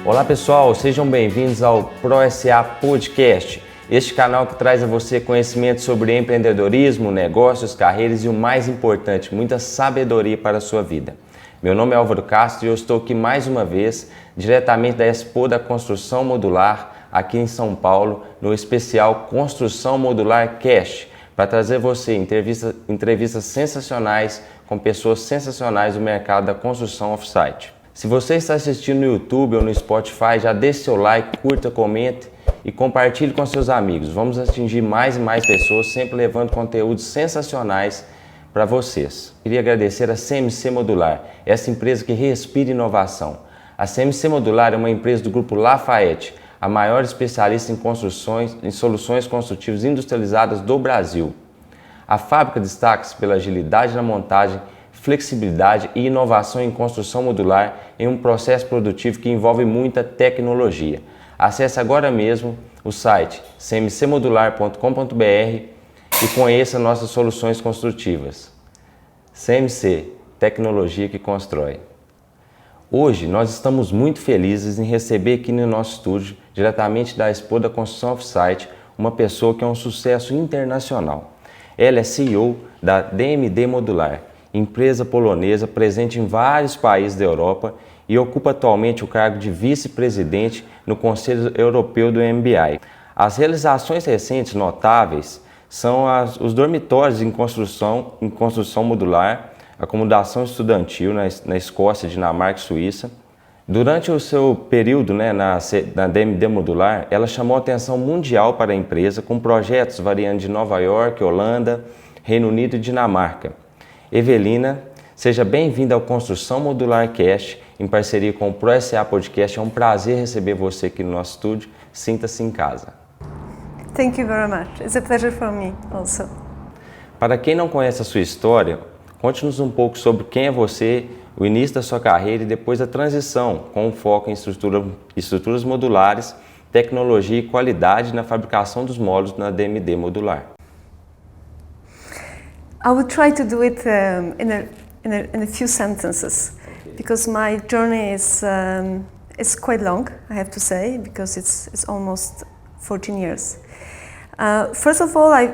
Olá pessoal, sejam bem-vindos ao PRO.S Podcast, este canal que traz a você conhecimento sobre empreendedorismo, negócios, carreiras e o mais importante, muita sabedoria para a sua vida. Meu nome é Álvaro Castro e eu estou aqui mais uma vez, diretamente da Expo da Construção Modular, aqui em São Paulo, no especial Construção Modular Cash, para trazer você entrevistas sensacionais com pessoas sensacionais do mercado da construção off-site. Se você está assistindo no YouTube ou no Spotify, já deixe seu like, curta, comente e compartilhe com seus amigos. Vamos atingir mais e mais pessoas, sempre levando conteúdos sensacionais para vocês. Queria agradecer a CMC Modular, essa empresa que respira inovação. A CMC Modular é uma empresa do grupo Lafayette, a maior especialista em soluções construtivas industrializadas do Brasil. A fábrica destaca-se pela agilidade na montagem, flexibilidade e inovação em construção modular em um processo produtivo que envolve muita tecnologia. Acesse agora mesmo o site cmcmodular.com.br e conheça nossas soluções construtivas. CMC, tecnologia que constrói. Hoje nós estamos muito felizes em receber aqui no nosso estúdio, diretamente da Expo da Construção Off-Site, uma pessoa que é um sucesso internacional. Ela é CEO da DMD Modular, empresa polonesa presente em vários países da Europa e ocupa atualmente o cargo de vice-presidente no Conselho Europeu do MBI. As realizações recentes notáveis são os dormitórios em construção modular, acomodação estudantil na Escócia, Dinamarca e Suíça. Durante o seu período na DMD Modular, ela chamou a atenção mundial para a empresa com projetos variando de Nova York, Holanda, Reino Unido e Dinamarca. Evelina, seja bem-vinda ao Construção Modular Cast, em parceria com o PRO.S Podcast. É um prazer receber você aqui no nosso estúdio. Sinta-se em casa. Thank you very much. It's a pleasure for me also. Para quem não conhece a sua história, conte-nos um pouco sobre quem é você, o início da sua carreira e depois a transição, com um foco em estruturas modulares, tecnologia e qualidade na fabricação dos módulos na DMD Modular. I will try to do it in a few sentences, because my journey is quite long, I have to say, because it's almost 14 years. First of all, I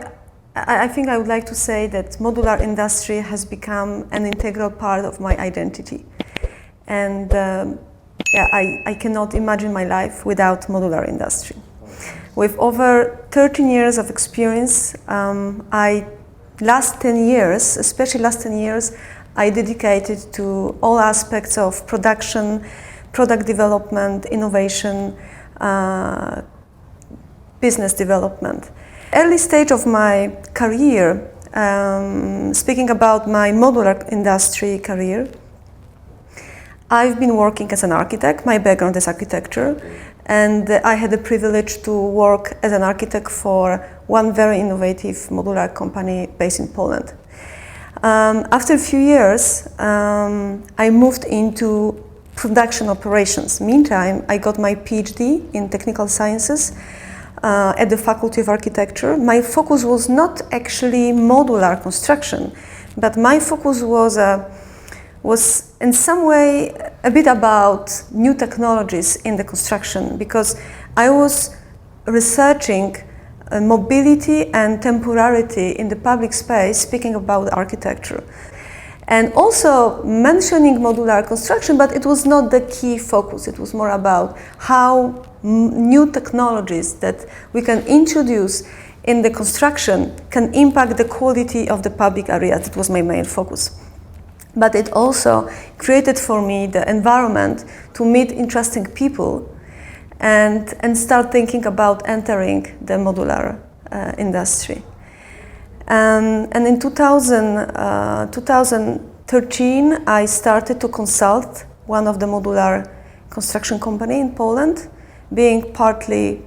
think I would like to say that modular industry has become an integral part of my identity, and I cannot imagine my life without modular industry. With over 13 years of experience, last 10 years, I dedicated to all aspects of production, product development, innovation, business development. Early stage of my career, speaking about my modular industry career, I've been working as an architect. My background is architecture, and I had the privilege to work as an architect for one very innovative modular company based in Poland. After a few years, I moved into production operations. Meantime, I got my PhD in technical sciences at the Faculty of Architecture. My focus was not actually modular construction, but my focus was in some way a bit about new technologies in the construction, because I was researching mobility and temporality in the public space, speaking about architecture. And also mentioning modular construction, but it was not the key focus. It was more about how new technologies that we can introduce in the construction can impact the quality of the public areas. That was my main focus. But it also created for me the environment to meet interesting people and start thinking about entering the modular industry. And in 2013, I started to consult one of the modular construction company in Poland, being partly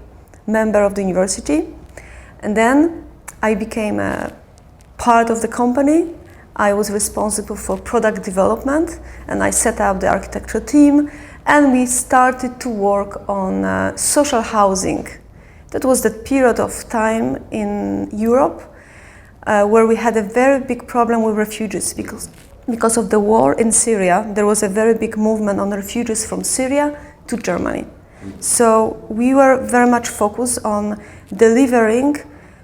member of the university. And then I became a part of the company. I was responsible for product development, and I set up the architecture team, and we started to work on social housing. That was the period of time in Europe where we had a very big problem with refugees because of the war in Syria. There was a very big movement on refugees from Syria to Germany. So we were very much focused on delivering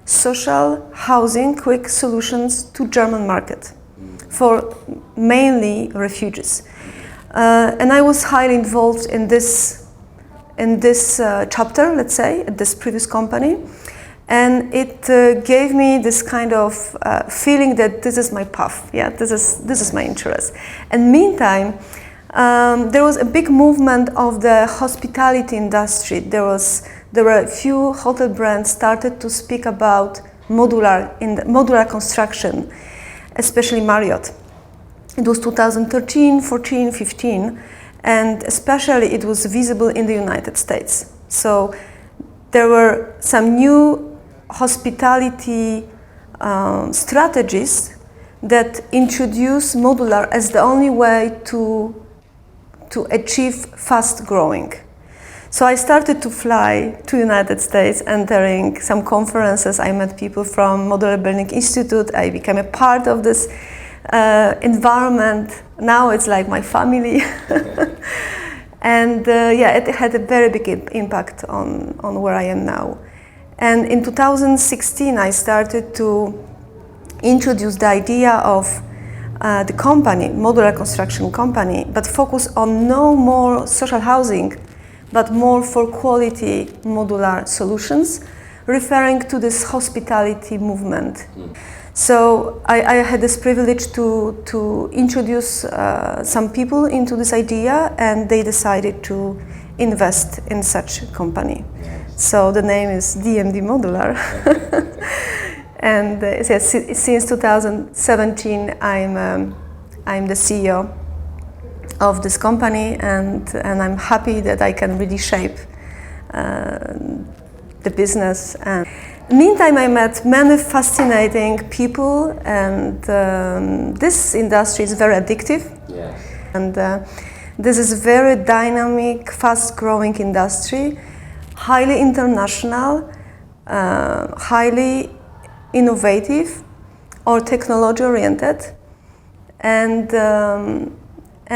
social housing quick solutions to German market for mainly refugees. And I was highly involved in this chapter, let's say, at this previous company. And it gave me this kind of feeling that this is my path, yeah, this is my interest. And meantime, there was a big movement of the hospitality industry. There were a few hotel brands started to speak about modular construction, especially Marriott. It was 2013, 14, 15, and especially it was visible in the United States. So there were some new hospitality strategies that introduce modular as the only way to achieve fast growing. So I started to fly to United States, entering some conferences. I met people from Modular Building Institute. I became a part of this environment. Now it's like my family. And it had a very big impact on where I am now. And in 2016, I started to introduce the idea of the company, modular construction company, but focus on no more social housing, but more for quality modular solutions, referring to this hospitality movement. So I had this privilege to introduce some people into this idea, and they decided to invest in such a company. So the name is DMD Modular. And since 2017, I'm the CEO of this company, and I'm happy that I can really shape the business. And meantime, I met many fascinating people, and this industry is very addictive. Yes. And this is a very dynamic, fast-growing industry, highly international, highly innovative or technology-oriented, and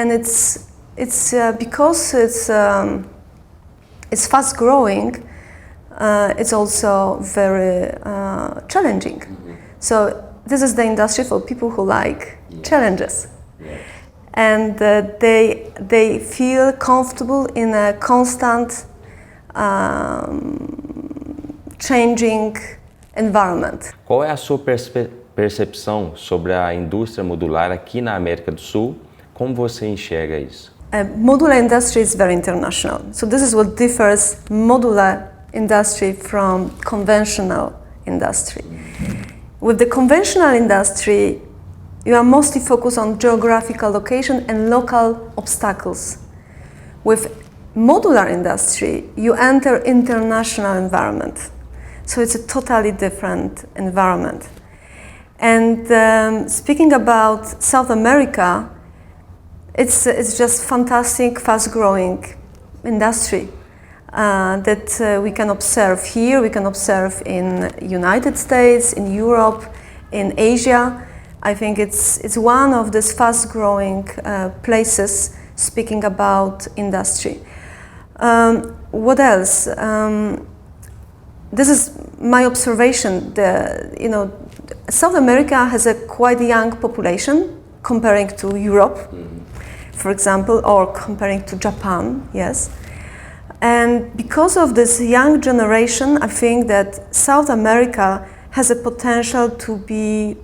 it's because it's fast-growing. It's also very challenging. Mm-hmm. So this is the industry for people who like challenges. Yes. And they feel comfortable in a constant changing environment. Qual é a sua percepção sobre a indústria modular aqui na América do Sul? Como você enxerga isso? Modular industry is very international. So this is what differs modular industry from conventional industry. With the conventional industry, you are mostly focused on geographical location and local obstacles. With modular industry, you enter international environment. So it's a totally different environment. And speaking about South America, it's just fantastic, fast-growing industry that we can observe here, we can observe in United States, in Europe, in Asia. I think it's one of these fast-growing places speaking about industry. What else? This is my observation. South America has a quite young population comparing to Europe, for example, or comparing to Japan, yes. And because of this young generation, I think that South America has a potential to be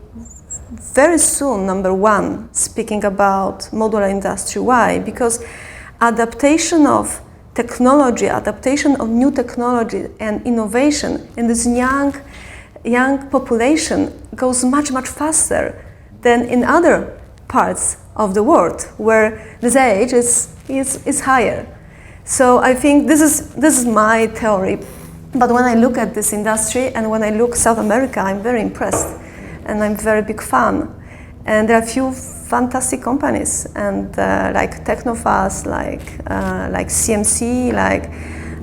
very soon number one, speaking about modular industry. Why? Because adaptation of technology, adaptation of new technology and innovation in this young population goes much, much faster than in other parts of the world where this age is higher. So I think this is my theory. But when I look at this industry and when I look South America, I'm very impressed and I'm very big fan. And there are a few fantastic companies, and like Technofast, like CMC, like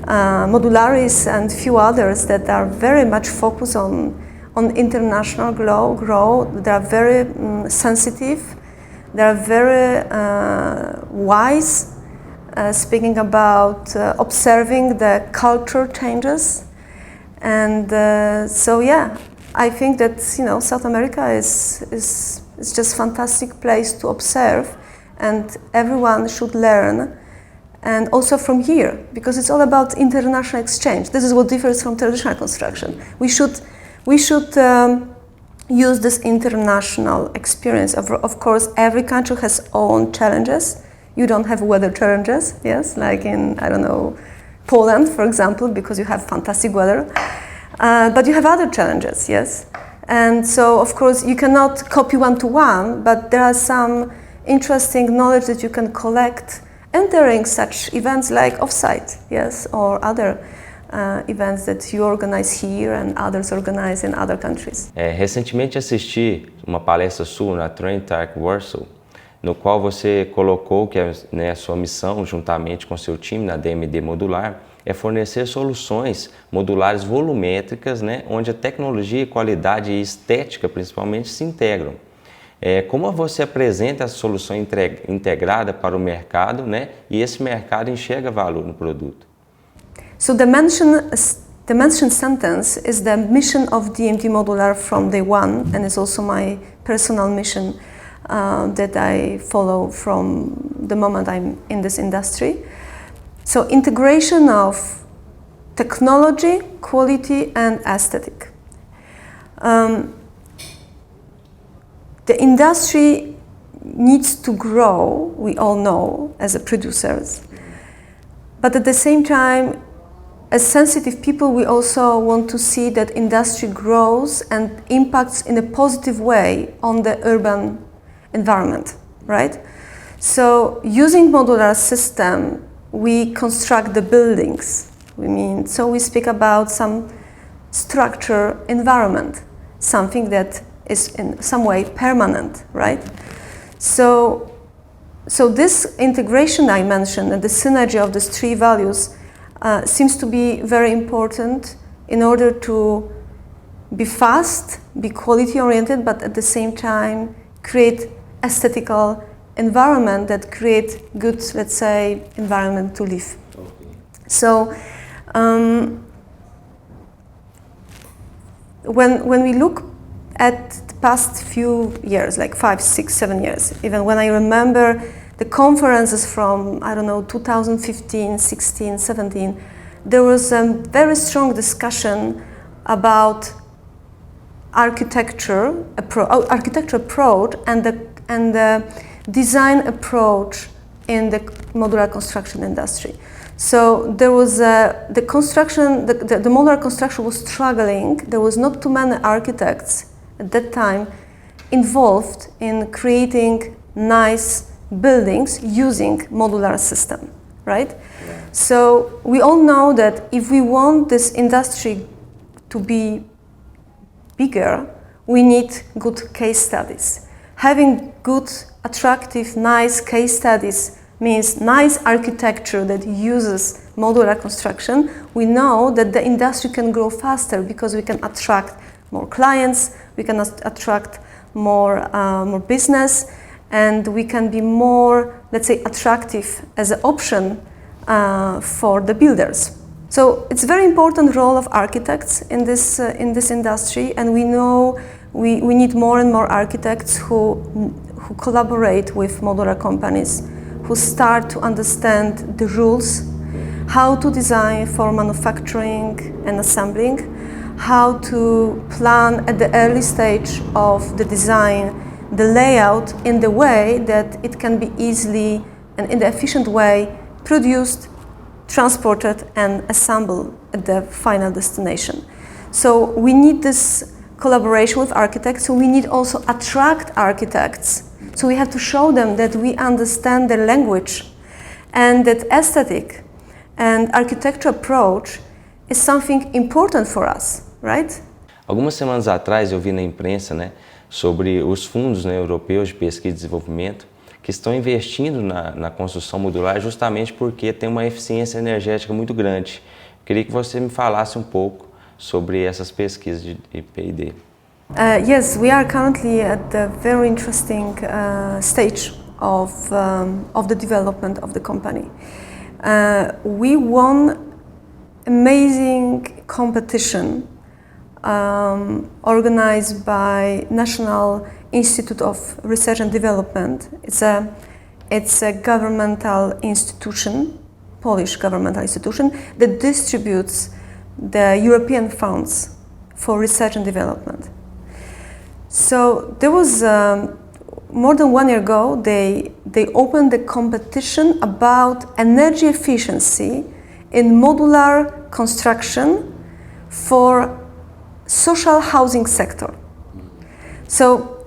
Modularis, and few others that are very much focused on international growth. They are very sensitive. They are very wise speaking about observing the culture changes. And so yeah, I think that South America is just a fantastic place to observe, and everyone should learn, and also from here, because it's all about international exchange. This is what differs from traditional construction. We should use this international experience. Of course, every country has own challenges. You don't have weather challenges, yes, like in, I don't know, Poland, for example, because you have fantastic weather. But you have other challenges, yes. And so, of course, you cannot copy one-to-one, but there are some interesting knowledge that you can collect entering such events like Offsite, yes, or other events that you organize here and others organize in other countries. Recentemente assisti uma palestra sua na Trent Warsaw, no qual você colocou que a sua missão, juntamente com seu time na DMD Modular, é fornecer soluções modulares volumétricas, onde a tecnologia, qualidade e estética, principalmente, se integram. Como você apresenta essa solução integrada para o mercado, e esse mercado enxerga valor no produto? So the mentioned sentence is the mission of DMD Modular from day one, and it's also my personal mission that I follow from the moment I'm in this industry. So integration of technology, quality, and aesthetic. The industry needs to grow, we all know, as a producers. But at the same time, as sensitive people, we also want to see that industry grows and impacts in a positive way on the urban environment, right? So using modular system, we construct the buildings. So we speak about some structure environment, something that is in some way permanent, right? So this integration I mentioned and the synergy of these three values seems to be very important in order to be fast, be quality oriented, but at the same time create aesthetical environment that create good, let's say, environment to live. Okay. So when we look at the past few years, like 5, 6, 7 years, even when I remember the conferences from, 2015, 16, 17, there was a very strong discussion about architecture approach and the design approach in the modular construction industry. So there was the modular construction was struggling. There was not too many architects at that time involved in creating nice buildings using modular system, right? Yeah. So we all know that if we want this industry to be bigger, we need good case studies. Having good, attractive, nice case studies means nice architecture that uses modular construction. We know that the industry can grow faster because we can attract more clients, we can attract more business, and we can be more, let's say, attractive as an option for the builders. So it's a very important role of architects in this industry, and we know we need more and more architects who collaborate with modular companies, who start to understand the rules, how to design for manufacturing and assembling, how to plan at the early stage of the design the layout in the way that it can be easily and in the efficient way produced, transported and assembled at the final destination. So we need this collaboration with architects, so we need also attract architects. So we have to show them that we understand their language and that aesthetic and architecture approach is something important for us, right? Algumas semanas atrás eu vi na imprensa, sobre os fundos europeus de pesquisa e desenvolvimento que estão investindo na construção modular justamente porque tem uma eficiência energética muito grande. Eu queria que você me falasse um pouco sobre essas pesquisas de P&D. Yes, we are currently at the very interesting stage of the development of the company. We won amazing competition organized by National Institute of Research and Development. It's a governmental institution, Polish governmental institution, that distributes the European funds for research and development. So there was, more than 1 year ago, they opened the competition about energy efficiency in modular construction for social housing sector. So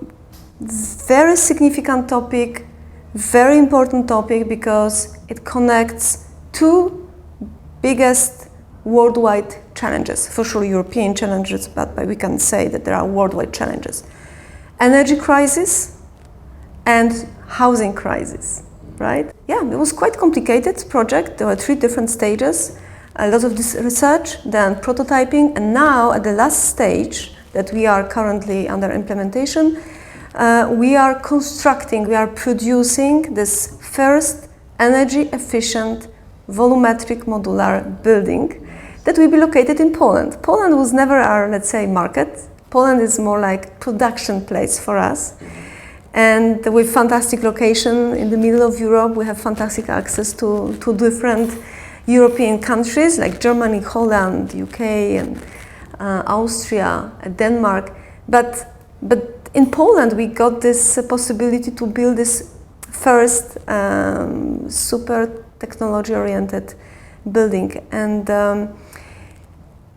very significant topic, very important topic, because it connects two biggest worldwide challenges, for sure European challenges, but we can say that there are worldwide challenges. Energy crisis and housing crisis, right? Yeah, it was quite complicated project. There were 3 different stages, a lot of this research, then prototyping, and now at the last stage that we are currently under implementation, we are constructing, we are producing this first energy efficient volumetric modular building that will be located in Poland. Poland was never our, let's say, market. Poland is more like production place for us. And with fantastic location in the middle of Europe, we have fantastic access to different European countries like Germany, Holland, UK, and Austria, Denmark. But in Poland, we got this possibility to build this first super technology-oriented building, and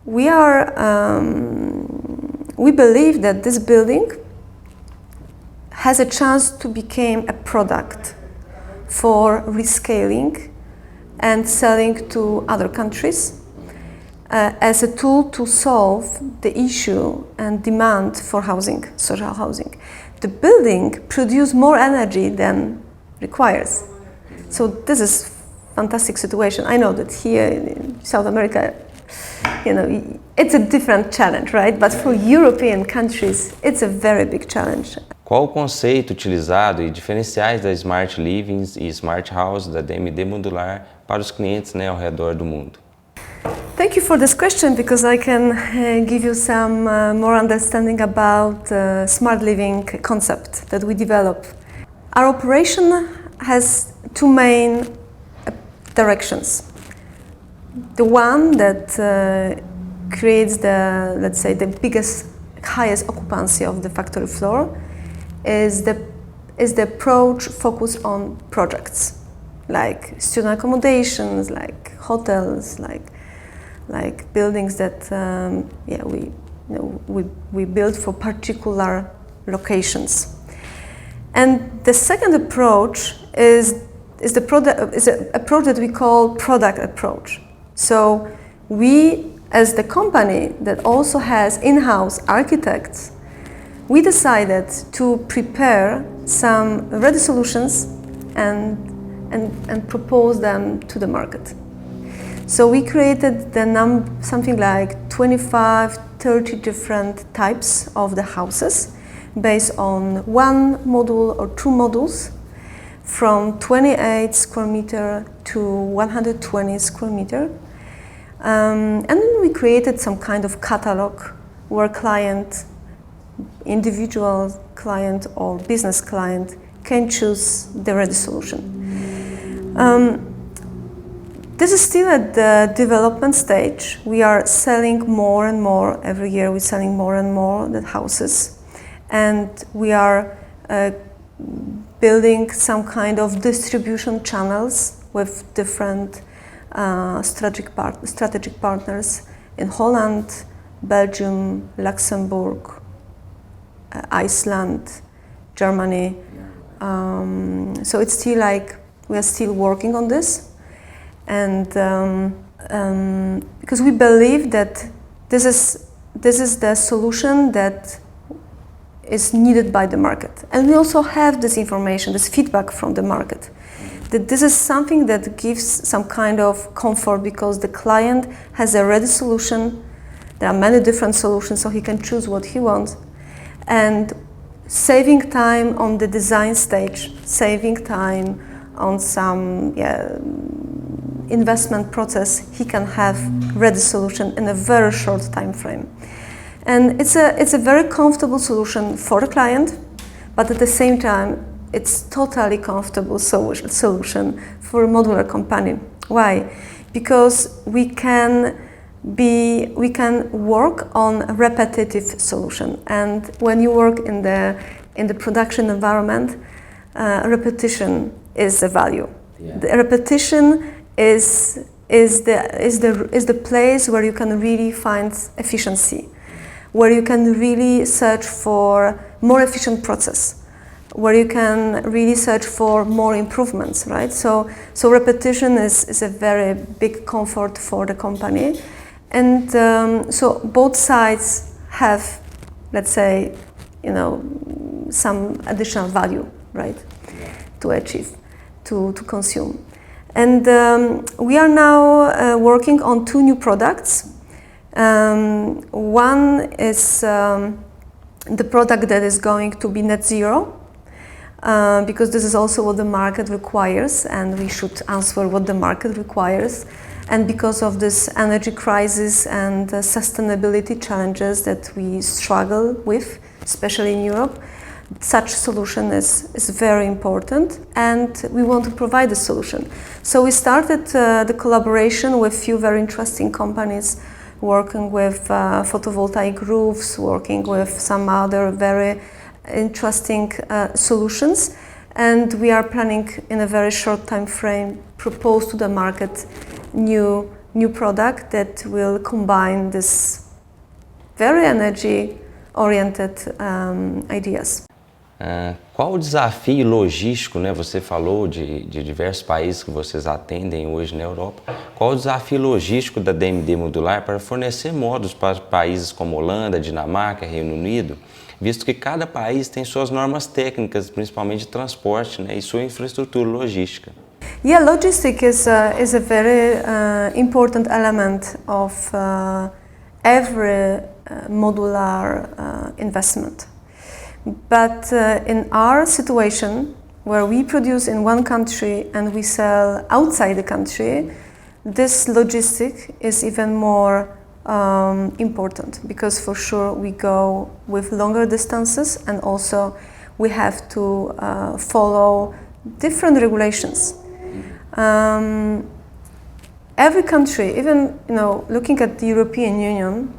we believe that this building has a chance to become a product for rescaling and selling to other countries as a tool to solve the issue and demand for housing, social housing. The building produces more energy than requires. So this is fantastic situation. I know that here in South America, it's a different challenge, right? But for European countries, it's a very big challenge. Qual o conceito utilizado e diferenciais da Smart Livings e Smart House da DMD Modular para os clientes, ao redor do mundo? Thank you for this question, because I can give you some more understanding about smart living concept that we develop. Our operation has 2 main directions. The one that creates the, let's say, the biggest, highest occupancy of the factory floor is the approach focused on projects, like student accommodations, like hotels, like buildings that we build for particular locations. And the second approach is an approach that we call product approach. So we, as the company that also has in-house architects, we decided to prepare some ready solutions and propose them to the market. So we created something like 25-30 different types of the houses based on 1 module or 2 modules, from 28 square meter to 120 square meter. And then we created some kind of catalog where individual client or business client can choose the ready solution. This is still at the development stage. We are selling more and more. Every year we're selling more and more the houses. And we are building some kind of distribution channels with different strategic partners in Holland, Belgium, Luxembourg, Iceland, Germany. So it's still we are still working on this. And because we believe that this is the solution that is needed by the market. And we also have this information, this feedback from the market, that this is something that gives some kind of comfort, because the client has a ready solution. There are many different solutions, so he can choose what he wants. And saving time on the design stage, saving time on some investment process, he can have ready solution in a very short time frame. And it's a very comfortable solution for the client, but at the same time, it's totally comfortable solution for a modular company. Why? Because we can work on a repetitive solution, and when you work in the production environment, repetition is a value. Yeah. The repetition is the place where you can really find efficiency, where you can really search for more efficient process, where you can really search for more improvements, right? So repetition is a very big comfort for the company. And so both sides have, let's say, some additional value, right, to achieve, to consume. And we are now working on 2 new products. One is the product that is going to be net zero, because this is also what the market requires, and we should answer what the market requires. And because of this energy crisis and sustainability challenges that we struggle with, especially in Europe, such solution is very important, and we want to provide a solution. So we started the collaboration with few very interesting companies, working with photovoltaic roofs, working with some other very interesting solutions, and we are planning in a very short time frame propose to the market new product that will combine this very energy-oriented ideas. Qual o desafio logístico, né? Você falou de diversos países que vocês atendem hoje na Europa. Qual o desafio logístico da DMD Modular para fornecer módulos para países como Holanda, Dinamarca, Reino Unido, visto que cada país tem suas normas técnicas, principalmente de transporte, né? E sua infraestrutura logística? Yeah, logistics is a very important element of every modular investment. But in our situation, where we produce in one country and we sell outside the country, this logistic is even more important, because for sure we go with longer distances, and also we have to follow different regulations. Every country, even looking at the European Union,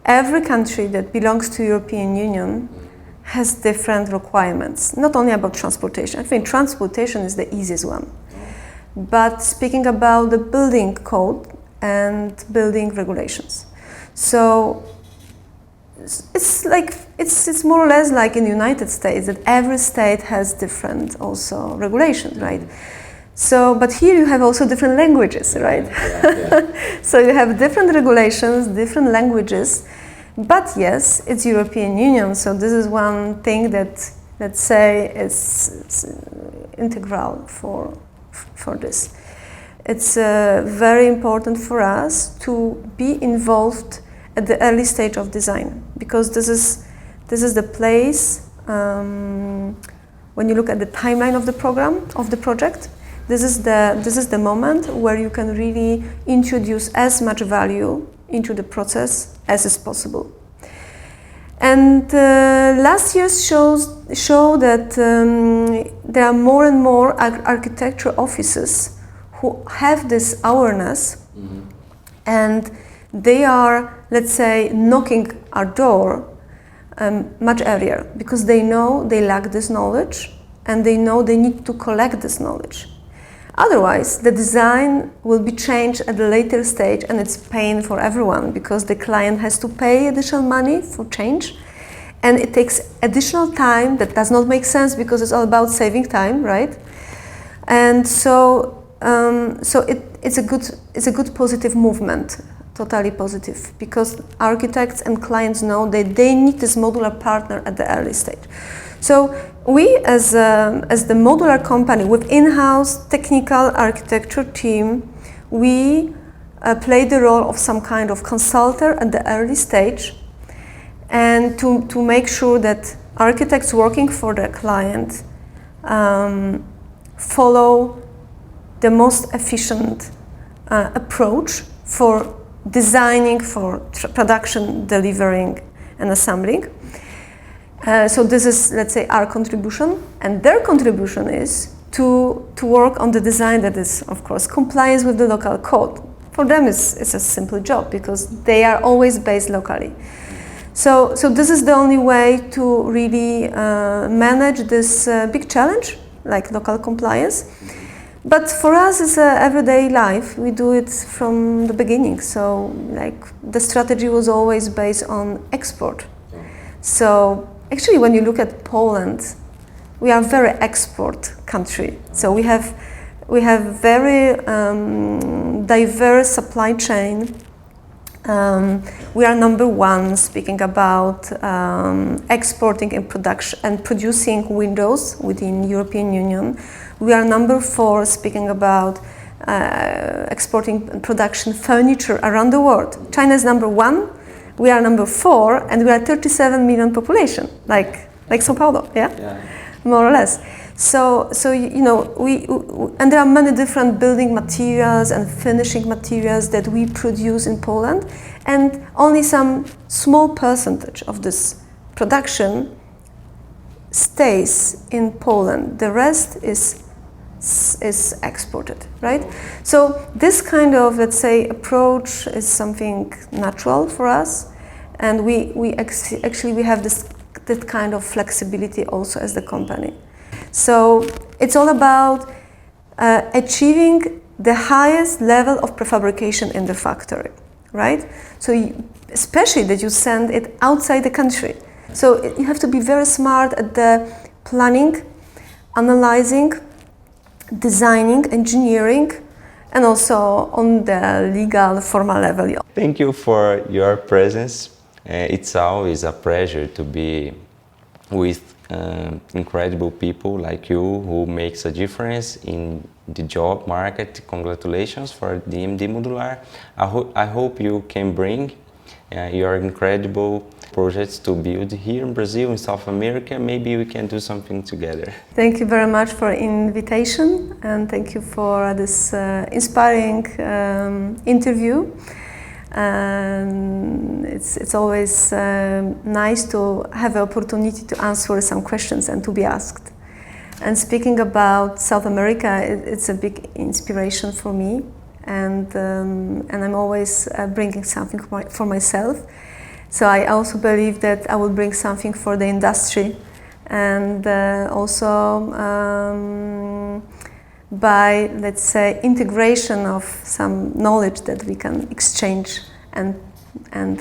every country that belongs to European Union has different requirements, not only about transportation. I think transportation is the easiest one. But speaking about the building code and building regulations. So it's more or less like in the United States, that every state has different also regulations, right? So, but here you have also different languages, right? Yeah. So you have different regulations, different languages. But yes, it's European Union, so this is one thing that, let's say, is integral for this. It's very important for us to be involved at the early stage of design, because this is the place, when you look at the timeline of the program, of the project, this is the moment where you can really introduce as much value into the process as is possible. And last year's show that there are more and more architecture offices who have this awareness, and they are, let's say, knocking our door much earlier, because they know they lack this knowledge, and they know they need to collect this knowledge. Otherwise, the design will be changed at a later stage, and it's pain for everyone, because the client has to pay additional money for change, and it takes additional time that does not make sense, because it's all about saving time, right? And so it's a good positive movement, totally positive, because architects and clients know that they need this modular partner at the early stage. So we, as the modular company with in-house technical architecture team, we play the role of some kind of consultant at the early stage, and to make sure that architects working for their client follow the most efficient approach for designing, for production, delivering, and assembling. So this is, let's say, our contribution, and their contribution is to work on the design that is, of course, compliance with the local code. For them, it's a simple job because they are always based locally. So this is the only way to really manage this big challenge, like local compliance. But for us, it's everyday life. We do it from the beginning. So, like, the strategy was always based on export. So, actually, when you look at Poland, we are a very export country. So we have very diverse supply chain. We are number one speaking about exporting and production and producing windows within European Union. We are number 4 speaking about exporting and production furniture around the world. China is number 1, we are number 4, and we are 37 million population, like São Paulo, yeah? More or less. So you know, and there are many different building materials and finishing materials that we produce in Poland, and only some small percentage of this production stays in Poland. The rest is exported, right? So this kind of, let's say, approach is something natural for us, and we actually have that kind of flexibility also as the company. So it's all about achieving the highest level of prefabrication in the factory, right? So especially that you send it outside the country. So you have to be very smart at the planning, analyzing, designing, engineering, and also on the legal, formal level. Thank you for your presence. It's always a pleasure to be with incredible people like you who makes a difference in the job market. Congratulations for DMD Modular. I hope you can bring your incredible projects to build here in Brazil, in South America. Maybe we can do something together. Thank you very much for invitation, and thank you for this inspiring interview. It's always nice to have the opportunity to answer some questions and to be asked. And speaking about South America, it's a big inspiration for me, and I'm always bringing something for myself. So I also believe that I will bring something for the industry, and also by, let's say, integration of some knowledge that we can exchange and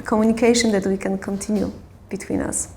communication that we can continue between us.